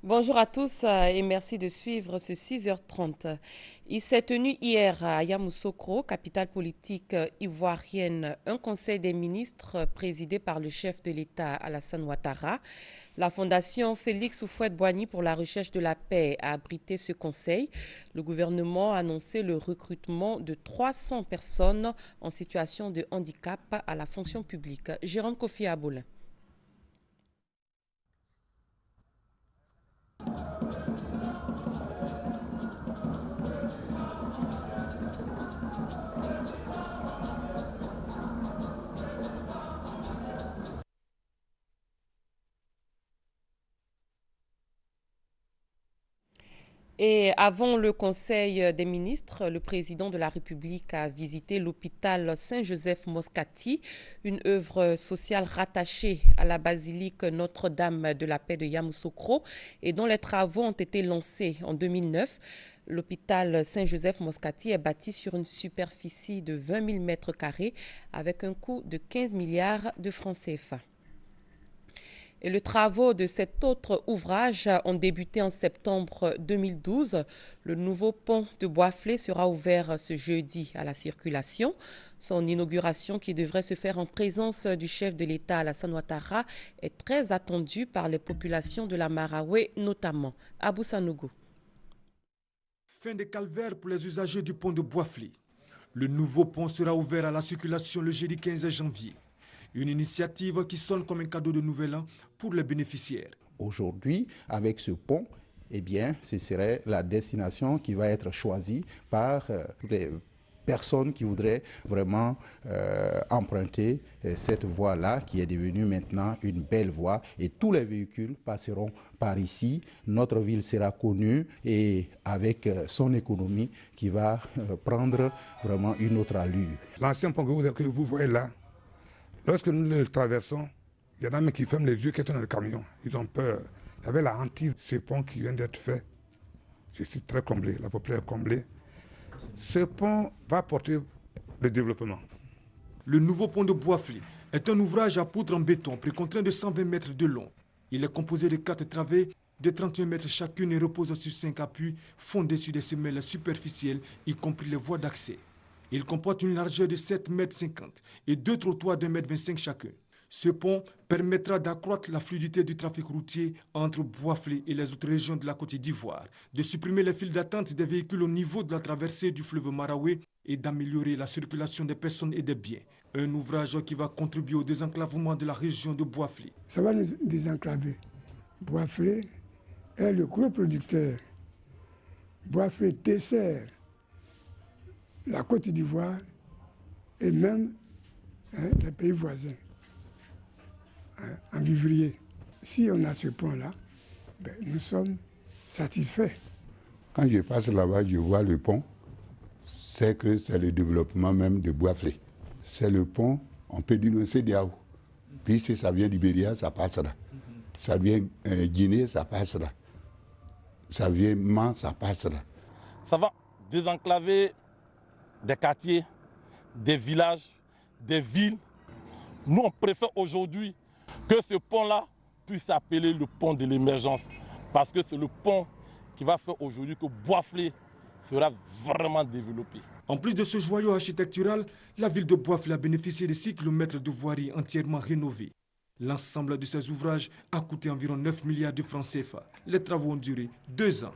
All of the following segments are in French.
Bonjour à tous et merci de suivre ce 6h30. Il s'est tenu hier à Yamoussoukro, capitale politique ivoirienne, un conseil des ministres présidé par le chef de l'État Alassane Ouattara. La fondation Félix Houphouët-Boigny pour la recherche de la paix a abrité ce conseil. Le gouvernement a annoncé le recrutement de 300 personnes en situation de handicap à la fonction publique. Jérôme Kofi Aboulin. Et avant le Conseil des ministres, le président de la République a visité l'hôpital Saint-Joseph-Moscati, une œuvre sociale rattachée à la basilique Notre-Dame de la Paix de Yamoussoukro et dont les travaux ont été lancés en 2009. L'hôpital Saint-Joseph-Moscati est bâti sur une superficie de 20 000 mètres carrés avec un coût de 15 milliards de francs CFA. Et les travaux de cet autre ouvrage ont débuté en septembre 2012. Le nouveau pont de Boisflé sera ouvert ce jeudi à la circulation. Son inauguration, qui devrait se faire en présence du chef de l'État Alassane Ouattara, est très attendue par les populations de la Maraoué notamment. Abou Sanogo. Fin de calvaire pour les usagers du pont de Boisflé. Le nouveau pont sera ouvert à la circulation le jeudi 15 janvier. Une initiative qui sonne comme un cadeau de nouvel an pour les bénéficiaires. Aujourd'hui, avec ce pont, eh bien, ce serait la destination qui va être choisie par les personnes qui voudraient vraiment emprunter cette voie-là, qui est devenue maintenant une belle voie. Et tous les véhicules passeront par ici. Notre ville sera connue et avec son économie qui va prendre vraiment une autre allure. L'ancien pont que vous voyez là, lorsque nous le traversons, il y en a même qui ferment les yeux qui sont dans le camion. Ils ont peur. Il y avait la hantise de ce pont qui vient d'être fait. Je suis très comblé, la population est comblée. Ce pont va porter le développement. Le nouveau pont de Boisflé est un ouvrage à poutre en béton précontraint de 120 mètres de long. Il est composé de 4 travées de 31 mètres chacune et repose sur 5 appuis fondés sur des semelles superficielles, y compris les voies d'accès. Il comporte une largeur de 7,50 mètres et 2 trottoirs de 1,25 m chacun. Ce pont permettra d'accroître la fluidité du trafic routier entre Boisflé et les autres régions de la Côte d'Ivoire, de supprimer les files d'attente des véhicules au niveau de la traversée du fleuve Maraoué et d'améliorer la circulation des personnes et des biens. Un ouvrage qui va contribuer au désenclavement de la région de Boisflé. Ça va nous désenclaver. Boisflé est le gros producteur. Boisflé dessert la Côte d'Ivoire et même les pays voisins en vivrier. Si on a ce pont-là, nous sommes satisfaits. Quand je passe là-bas, je vois le pont, c'est que c'est le développement même de Boisflé. C'est le pont, on peut dire le CEDEAO. Puis si ça vient d'Ibéria, ça passe là. Ça vient Guinée, ça passe là. Ça vient Mans, ça passe là. Ça va désenclaver des quartiers, des villages, des villes. Nous, on préfère aujourd'hui que ce pont-là puisse s'appeler le pont de l'émergence. Parce que c'est le pont qui va faire aujourd'hui que Boisflé sera vraiment développé. En plus de ce joyau architectural, la ville de Boisflé a bénéficié de 6 km de voirie entièrement rénovée. L'ensemble de ces ouvrages a coûté environ 9 milliards de francs CFA. Les travaux ont duré 2 ans.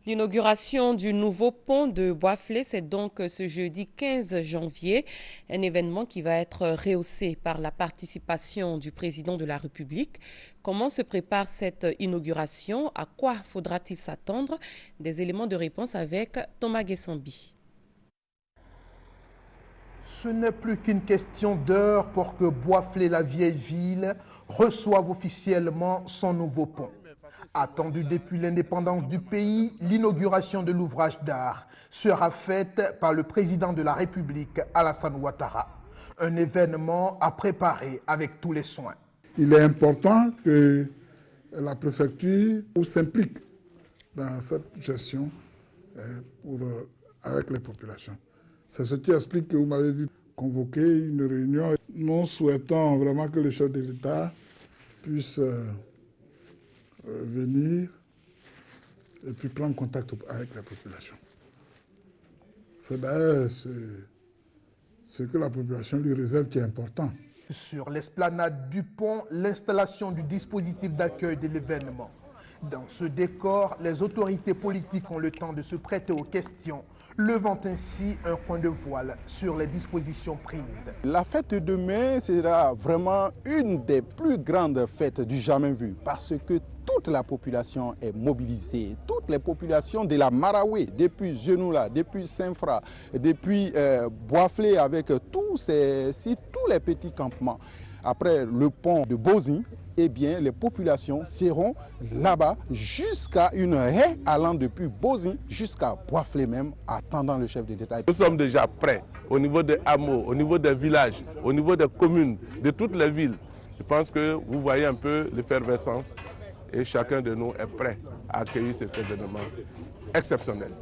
L'inauguration du nouveau pont de Boisflé, c'est donc ce jeudi 15 janvier, un événement qui va être rehaussé par la participation du président de la République. Comment se prépare cette inauguration? À quoi faudra-t-il s'attendre? Des éléments de réponse avec Thomas Guessambi. Ce n'est plus qu'une question d'heure pour que Boisflé, la vieille ville, reçoive officiellement son nouveau pont. Attendu depuis l'indépendance du pays, l'inauguration de l'ouvrage d'art sera faite par le président de la République, Alassane Ouattara. Un événement à préparer avec tous les soins. Il est important que la préfecture s'implique dans cette gestion avec les populations. C'est ce qui explique que vous m'avez vu convoquer une réunion. Nous souhaitons vraiment que le chef de l'État puisse venir et puis prendre contact avec la population. C'est d'ailleurs ce que la population lui réserve qui est important. Sur l'esplanade du pont, l'installation du dispositif d'accueil de l'événement. Dans ce décor, les autorités politiques ont le temps de se prêter aux questions, levant ainsi un coin de voile sur les dispositions prises. La fête de demain sera vraiment une des plus grandes fêtes du jamais vu parce que toute la population est mobilisée, toutes les populations de la Maraoué, depuis Genoula, depuis Saint-Fra, depuis Boisflé avec tous ces sites, tous les petits campements. Après le pont de Bozin, eh bien, les populations seront là-bas jusqu'à une haie allant depuis Bozin jusqu'à Boisflé même, attendant le chef de l'État. Nous sommes déjà prêts au niveau des hameaux, au niveau des villages, au niveau des communes, de toutes les villes. Je pense que vous voyez un peu l'effervescence et chacun de nous est prêt à accueillir cet événement exceptionnel.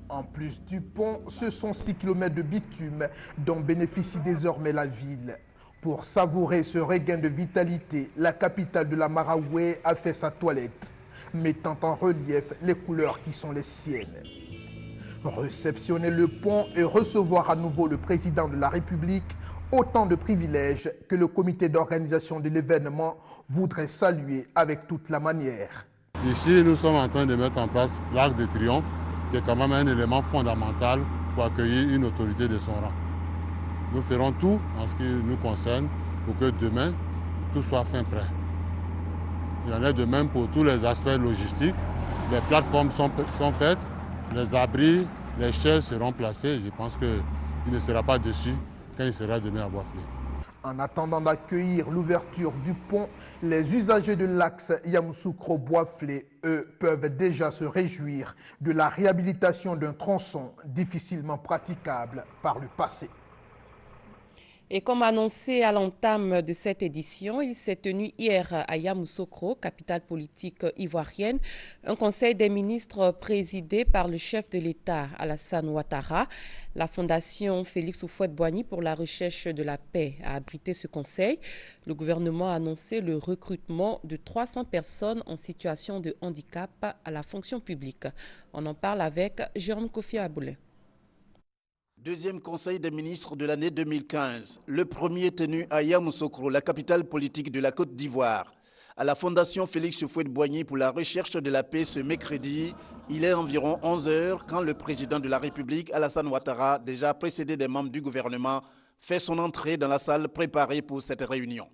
En plus du pont, ce sont 6 km de bitume dont bénéficie désormais la ville. Pour savourer ce regain de vitalité, la capitale de la Maraoué a fait sa toilette, mettant en relief les couleurs qui sont les siennes. Réceptionner le pont et recevoir à nouveau le président de la République, autant de privilèges que le comité d'organisation de l'événement voudrait saluer avec toute la manière. Ici, nous sommes en train de mettre en place l'Arc de Triomphe, qui est quand même un élément fondamental pour accueillir une autorité de son rang. Nous ferons tout en ce qui nous concerne pour que demain, tout soit fin prêt. Il y en a de même pour tous les aspects logistiques. Les plateformes sont faites, les abris, les chaises seront placées. Je pense qu'il ne sera pas déçu quand il sera demain à Boisflé. En attendant d'accueillir l'ouverture du pont, les usagers de l'axe Yamoussoukro-Boisflé, eux, peuvent déjà se réjouir de la réhabilitation d'un tronçon difficilement praticable par le passé. Et comme annoncé à l'entame de cette édition, il s'est tenu hier à Yamoussoukro, capitale politique ivoirienne, un conseil des ministres présidé par le chef de l'État, Alassane Ouattara. La fondation Félix Houphouët-Boigny pour la recherche de la paix a abrité ce conseil. Le gouvernement a annoncé le recrutement de 300 personnes en situation de handicap à la fonction publique. On en parle avec Jérôme Kofi Aboulé. Deuxième conseil des ministres de l'année 2015. Le premier tenu à Yamoussoukro, la capitale politique de la Côte d'Ivoire. À la fondation Félix Houphouët-Boigny pour la recherche de la paix ce mercredi, il est environ 11 h quand le président de la République, Alassane Ouattara, déjà précédé des membres du gouvernement, fait son entrée dans la salle préparée pour cette réunion.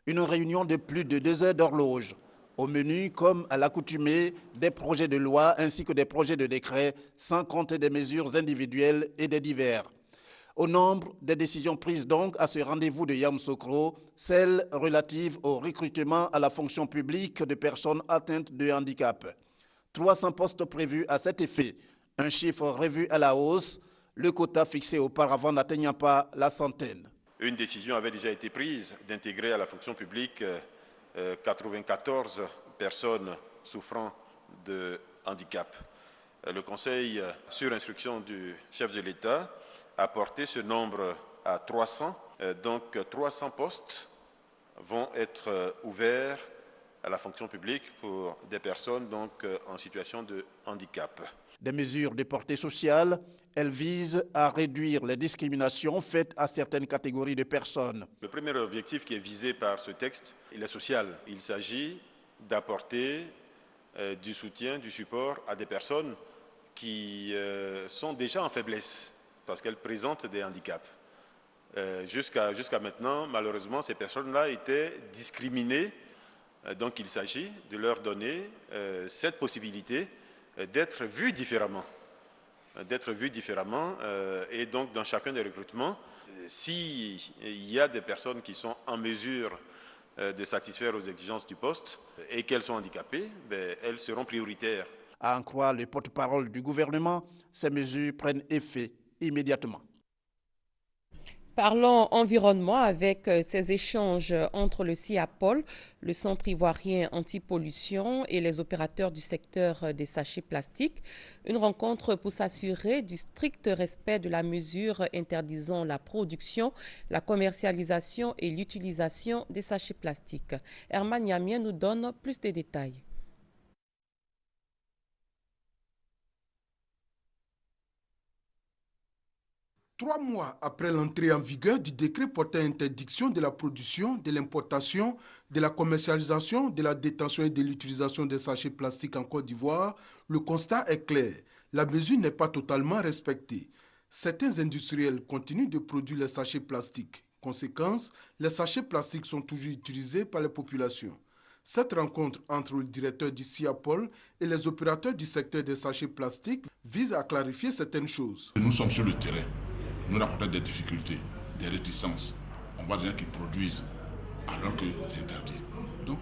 Une réunion de plus de 2 heures d'horloge. Au menu, comme à l'accoutumée, des projets de loi ainsi que des projets de décret, sans compter des mesures individuelles et des divers. Au nombre des décisions prises donc à ce rendez-vous de Yamoussoukro, celles relatives au recrutement à la fonction publique de personnes atteintes de handicap. 300 postes prévus à cet effet, un chiffre revu à la hausse, le quota fixé auparavant n'atteignant pas la centaine. Une décision avait déjà été prise d'intégrer à la fonction publique 94 personnes souffrant de handicap. Le Conseil, sur instruction du chef de l'État, a porté ce nombre à 300. Donc 300 postes vont être ouverts à la fonction publique pour des personnes donc, en situation de handicap. Des mesures de portée sociale, elles visent à réduire les discriminations faites à certaines catégories de personnes. Le premier objectif qui est visé par ce texte, il est social. Il s'agit d'apporter du soutien, du support à des personnes qui sont déjà en faiblesse parce qu'elles présentent des handicaps. Jusqu'à maintenant, malheureusement, ces personnes-là étaient discriminées. Donc il s'agit de leur donner cette possibilité d'être vues différemment. Et donc dans chacun des recrutements, s'il y a des personnes qui sont en mesure de satisfaire aux exigences du poste et qu'elles sont handicapées, elles seront prioritaires. À en croire le porte-parole du gouvernement, ces mesures prennent effet immédiatement. Parlons environnement avec ces échanges entre le CIAPOL, le Centre ivoirien anti-pollution et les opérateurs du secteur des sachets plastiques. Une rencontre pour s'assurer du strict respect de la mesure interdisant la production, la commercialisation et l'utilisation des sachets plastiques. Herman Yamien nous donne plus de détails. 3 mois après l'entrée en vigueur du décret portant interdiction de la production, de l'importation, de la commercialisation, de la détention et de l'utilisation des sachets plastiques en Côte d'Ivoire, le constat est clair. La mesure n'est pas totalement respectée. Certains industriels continuent de produire les sachets plastiques. Conséquence, les sachets plastiques sont toujours utilisés par les populations. Cette rencontre entre le directeur du SIAPOL et les opérateurs du secteur des sachets plastiques vise à clarifier certaines choses. Nous sommes sur le terrain. Nous rencontrons des difficultés, des réticences. On voit des gens qui produisent alors que c'est interdit. Donc,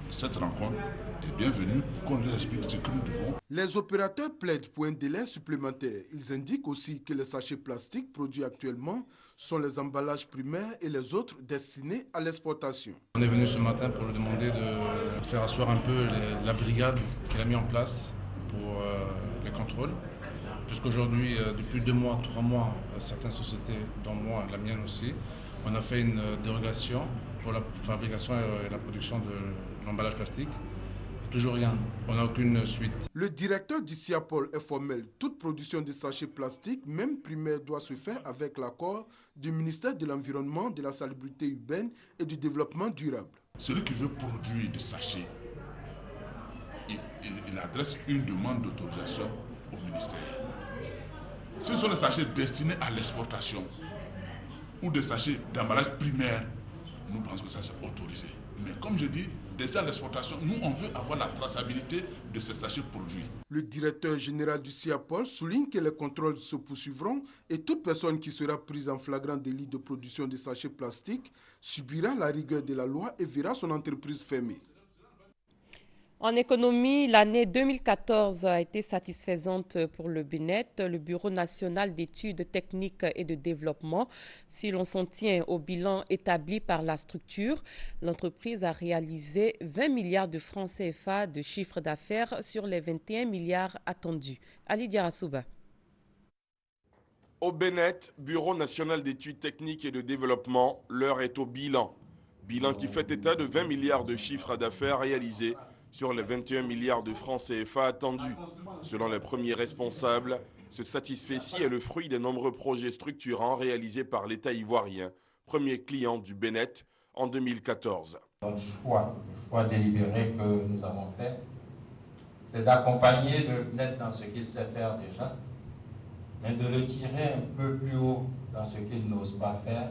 cette rencontre est bienvenue pour qu'on leur explique ce que nous devons. Les opérateurs plaident pour un délai supplémentaire. Ils indiquent aussi que les sachets plastiques produits actuellement sont les emballages primaires et les autres destinés à l'exportation. On est venu ce matin pour lui demander de faire asseoir un peu la brigade qu'il a mis en place pour les contrôles. Puisqu'aujourd'hui, depuis 2 mois, 3 mois, certaines sociétés, dont moi, la mienne aussi, on a fait une dérogation pour la fabrication et la production de l'emballage plastique. Toujours rien, on n'a aucune suite. Le directeur du SIAPOL est formel. Toute production de sachets plastiques, même primaire, doit se faire avec l'accord du ministère de l'Environnement, de la Salubrité urbaine et du Développement durable. Celui qui veut produire des sachets, il adresse une demande d'autorisation au ministère. Ce sont des sachets destinés à l'exportation ou des sachets d'emballage primaire, nous pensons que ça c'est autorisé. Mais comme je dis, déjà l'exportation, nous on veut avoir la traçabilité de ces sachets produits. Le directeur général du SIAPOL souligne que les contrôles se poursuivront et toute personne qui sera prise en flagrant délit de production de sachets plastiques subira la rigueur de la loi et verra son entreprise fermée. En économie, l'année 2014 a été satisfaisante pour le BNET, le Bureau national d'études techniques et de développement. Si l'on s'en tient au bilan établi par la structure, l'entreprise a réalisé 20 milliards de francs CFA de chiffre d'affaires sur les 21 milliards attendus. Ali Diarasouba. Au BNET, Bureau national d'études techniques et de développement, l'heure est au bilan. Bilan qui fait état de 20 milliards de chiffre d'affaires réalisés sur les 21 milliards de francs CFA attendus. Selon les premiers responsables, ce satisfecit est le fruit des nombreux projets structurants réalisés par l'État ivoirien, premier client du BNET en 2014. Notre choix délibéré que nous avons fait, c'est d'accompagner le BNET dans ce qu'il sait faire déjà, mais de le tirer un peu plus haut dans ce qu'il n'ose pas faire,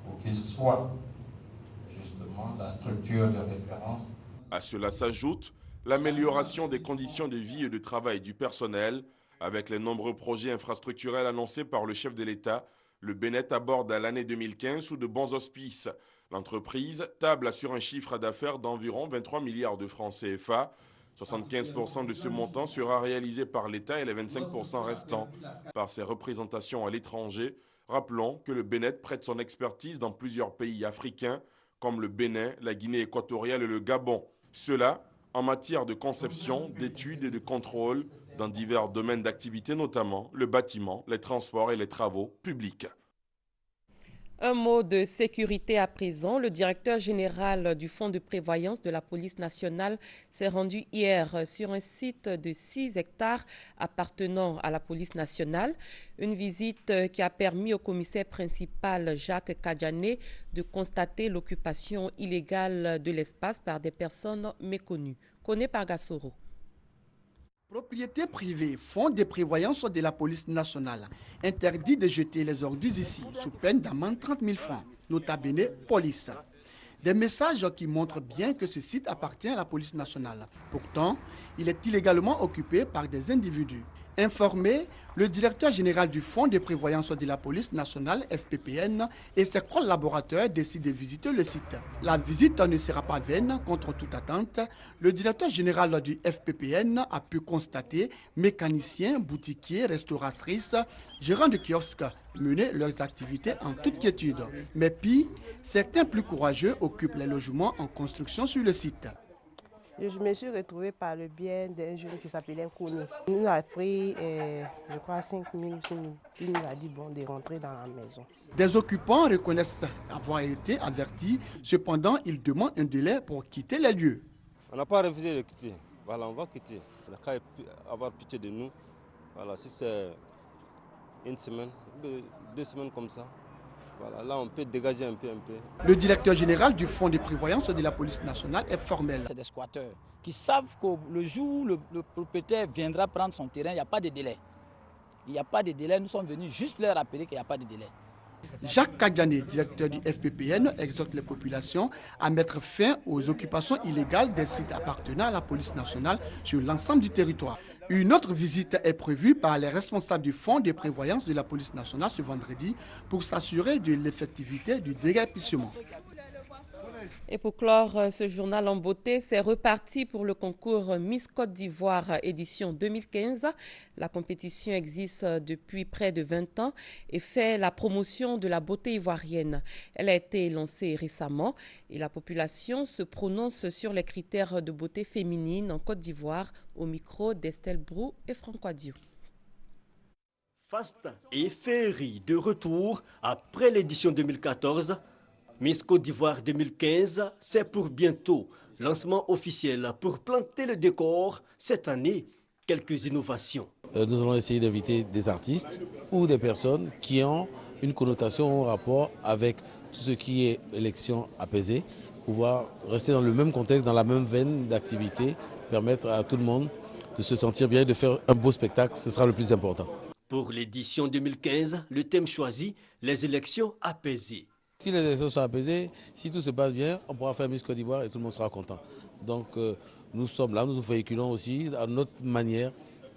pour qu'il soit justement la structure de référence. À cela s'ajoute l'amélioration des conditions de vie et de travail du personnel. Avec les nombreux projets infrastructurels annoncés par le chef de l'État, le BNET aborde à l'année 2015 sous de bons auspices. L'entreprise table sur un chiffre d'affaires d'environ 23 milliards de francs CFA. 75% de ce montant sera réalisé par l'État et les 25% restants par ses représentations à l'étranger. Rappelons que le BNET prête son expertise dans plusieurs pays africains comme le Bénin, la Guinée équatoriale et le Gabon. Cela en matière de conception, d'études et de contrôle dans divers domaines d'activité, notamment le bâtiment, les transports et les travaux publics. Un mot de sécurité à présent. Le directeur général du Fonds de prévoyance de la police nationale s'est rendu hier sur un site de 6 hectares appartenant à la police nationale. Une visite qui a permis au commissaire principal Jacques Kadjané de constater l'occupation illégale de l'espace par des personnes méconnues. Koné Pargassoro. Propriété privée, fonds de prévoyance de la police nationale, interdit de jeter les ordures ici, sous peine d'amende 30 000 francs, nota bene police. Des messages qui montrent bien que ce site appartient à la police nationale. Pourtant, il est illégalement occupé par des individus. Informé, le directeur général du Fonds de prévoyance de la police nationale, FPPN, et ses collaborateurs décident de visiter le site. La visite ne sera pas vaine, contre toute attente. Le directeur général du FPPN a pu constater mécaniciens, boutiquiers, restauratrices, gérants de kiosques mener leurs activités en toute quiétude. Mais pire, certains plus courageux occupent les logements en construction sur le site. Je me suis retrouvée par le biais d'un jeune qui s'appelait Kouni. Il nous a pris, je crois, 5 000 ou 6 000. Il nous a dit bon, de rentrer dans la maison. Des occupants reconnaissent avoir été avertis. Cependant, ils demandent un délai pour quitter les lieux. On n'a pas refusé de quitter. Voilà, on va quitter. On n'a qu'à avoir pitié de nous. Voilà, si c'est une semaine, 2 semaines comme ça. Voilà, là on peut dégager un peu. Le directeur général du fonds de prévoyance de la police nationale est formel. C'est des squatteurs qui savent que le jour où le propriétaire viendra prendre son terrain, il n'y a pas de délai. Il n'y a pas de délai, nous sommes venus juste leur rappeler qu'il n'y a pas de délai. Jacques Kadiané, directeur du FPPN, exhorte les populations à mettre fin aux occupations illégales des sites appartenant à la police nationale sur l'ensemble du territoire. Une autre visite est prévue par les responsables du fonds de prévoyance de la police nationale ce vendredi pour s'assurer de l'effectivité du déguerpissement. Et pour clore ce journal en beauté, c'est reparti pour le concours Miss Côte d'Ivoire édition 2015. La compétition existe depuis près de 20 ans et fait la promotion de la beauté ivoirienne. Elle a été lancée récemment et la population se prononce sur les critères de beauté féminine en Côte d'Ivoire au micro d'Estelle Brou et Francois Diou. Faste et féerie de retour après l'édition 2014. Miss Côte d'Ivoire 2015, c'est pour bientôt. Lancement officiel pour planter le décor. Cette année, quelques innovations. Nous allons essayer d'inviter des artistes ou des personnes qui ont une connotation en rapport avec tout ce qui est élection apaisée, pouvoir rester dans le même contexte, dans la même veine d'activité, permettre à tout le monde de se sentir bien et de faire un beau spectacle, ce sera le plus important. Pour l'édition 2015, le thème choisi, les élections apaisées. Si les élections sont apaisées, si tout se passe bien, on pourra faire Miss Côte d'Ivoire et tout le monde sera content. Donc nous sommes là, nous véhiculons aussi à notre manière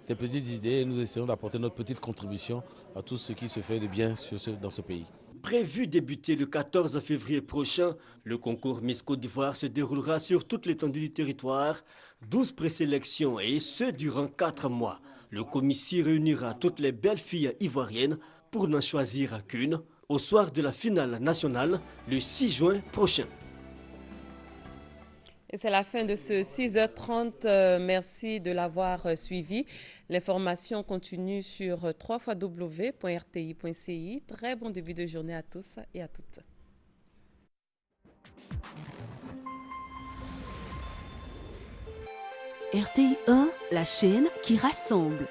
des petites idées et nous essayons d'apporter notre petite contribution à tout ce qui se fait de bien dans ce pays. Prévu débuter le 14 février prochain, le concours Miss Côte d'Ivoire se déroulera sur toute l'étendue du territoire, 12 présélections et ce durant 4 mois. Le comité réunira toutes les belles filles ivoiriennes pour n'en choisir qu'une au soir de la finale nationale le 6 juin prochain. Et c'est la fin de ce 6h30. Merci de l'avoir suivi. L'information continue sur www.rti.ci. Très bon début de journée à tous et à toutes. RTI 1, la chaîne qui rassemble.